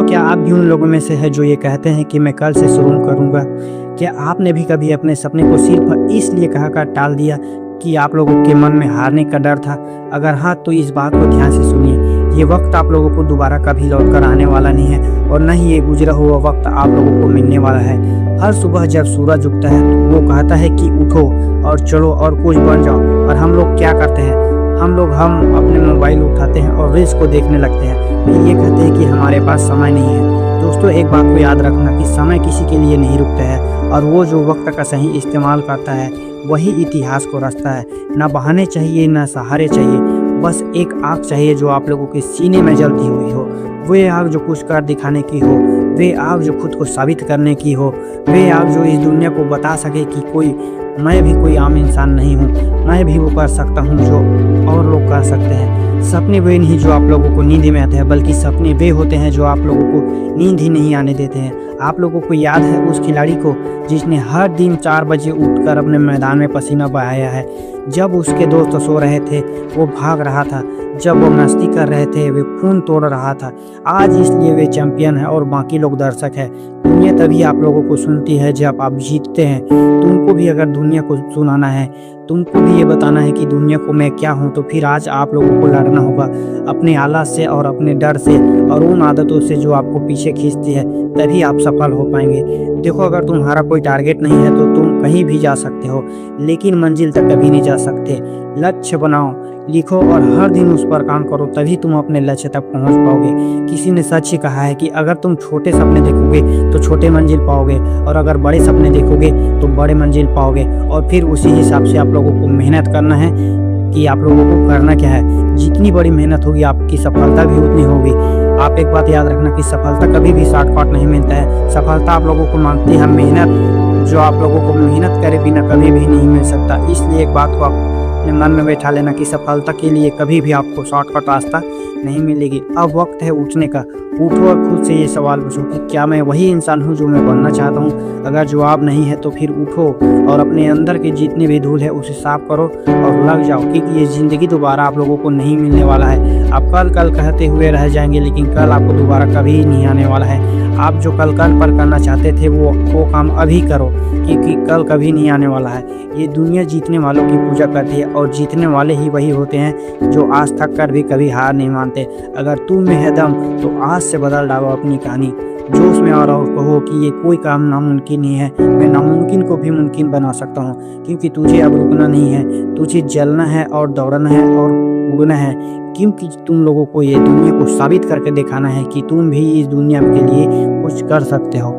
क्या आप भी उन लोगों में से हैं जो ये कहते हैं कि मैं कल से शुरू करूँगा? क्या आपने भी कभी अपने सपने को सिर्फ़ इसलिए कहकर टाल दिया कि आप लोगों के मन में हारने का डर था? अगर हाँ, तो इस बात को ध्यान से सुनिए। ये वक़्त आप लोगों को दोबारा कभी लौट कर आने वाला नहीं है और ना ही ये गुज़रा हुआ वक़्त आप लोगों को मिलने वाला है। हर सुबह जब सूरज उगता है, तो वो कहता है कि उठो और चलो और कुछ बन जाओ। और हम लोग क्या करते हैं? हम अपने मोबाइल उठाते हैं और रील्स को देखने लगते हैं। फिर ये कहते हैं कि हमारे पास समय नहीं है। दोस्तों, एक बात को याद रखना कि समय किसी के लिए नहीं रुकता है और वो जो वक्त का सही इस्तेमाल करता है वही इतिहास को रचता है। ना बहाने चाहिए, ना सहारे चाहिए, बस एक आग चाहिए जो आप लोगों के सीने में जलती हुई हो। वे आग जो कुछ कर दिखाने की हो, वे आग जो खुद को साबित करने की हो, वे आग जो इस दुनिया को बता सके कि मैं भी कोई आम इंसान नहीं हूँ, मैं भी वो कर सकता हूँ जो और लोग कर सकते हैं। सपने वे नहीं जो आप लोगों को नींद में आते हैं, बल्कि सपने वे होते हैं जो आप लोगों को नींद ही नहीं आने देते हैं। आप लोगों को याद है उस खिलाड़ी को जिसने हर दिन 4 बजे उठकर अपने मैदान में पसीना बहाया है? जब उसके दोस्त सो रहे थे वो भाग रहा था, जब वो मस्ती कर रहे थे वे खून तोड़ रहा था। आज इसलिए वे चैंपियन है और बाकी लोग दर्शक है। दुनिया तभी आप लोगों को सुनती है जब आप जीतते हैं। तुमको भी अगर दुनिया को सुनाना है, तुमको भी ये बताना है कि दुनिया को मैं क्या हूँ, तो फिर आज आप लोगों को लड़ना होगा अपने आलस से और अपने डर से और उन आदतों से जो आपको पीछे खींचती है। तभी आप सफल हो पाएंगे। देखो, अगर तुम्हारा कोई टारगेट नहीं है तो तुम कहीं भी जा सकते हो, लेकिन मंजिल तक कभी नहीं जा सकते। लक्ष्य बनाओ, लिखो और हर दिन उस पर काम करो, तभी तुम अपने लक्ष्य तक पहुंच पाओगे। किसी ने सच ही कहा है कि अगर तुम छोटे सपने देखोगे तो छोटे मंजिल पाओगे और अगर बड़े सपने देखोगे तो बड़े मंजिल पाओगे। और फिर उसी हिसाब से आप लोगों को मेहनत करना है कि आप लोगों को करना क्या है। जितनी बड़ी मेहनत होगी आपकी सफलता भी उतनी होगी। आप एक बात याद रखना कि सफलता कभी भी शॉर्टकट नहीं मिलता है। सफलता आप लोगों को मांगती है मेहनत, जो आप लोगों को मेहनत करे बिना कभी भी नहीं मिल सकता। इसलिए एक बात को आप अपने मन में बैठा लेना कि सफलता के लिए कभी भी आपको शॉर्टकट रास्ता नहीं मिलेगी। अब वक्त है उठने का। उठो और खुद से ये सवाल पूछो कि क्या मैं वही इंसान हूँ जो मैं बनना चाहता हूँ? अगर जवाब नहीं है तो फिर उठो और अपने अंदर के जितने भी धूल है उसे साफ करो और लग जाओ, क्योंकि ये ज़िंदगी दोबारा आप लोगों को नहीं मिलने वाला है। आप कल कल कहते हुए रह जाएंगे, लेकिन कल आपको दोबारा कभी नहीं आने वाला है। आप जो कल पर करना चाहते थे वो काम अभी करो, क्योंकि कल कभी नहीं आने वाला है। ये दुनिया जीतने वालों की पूजा करती है और जीतने वाले ही वही होते हैं जो आज थक कर भी कभी हार नहीं मानते। अगर तुम में है दम तो आज से बदल डालो अपनी कहानी। जोश में और कहो कि ये कोई काम नामुमकिन नहीं है, मैं नामुमकिन को भी मुमकिन बना सकता हूँ। क्योंकि तुझे अब रुकना नहीं है, तुझे जलना है और दौड़ना है और उड़ना है। क्योंकि तुम लोगों को ये दुनिया को साबित करके दिखाना है कि तुम भी इस दुनिया के लिए कुछ कर सकते हो।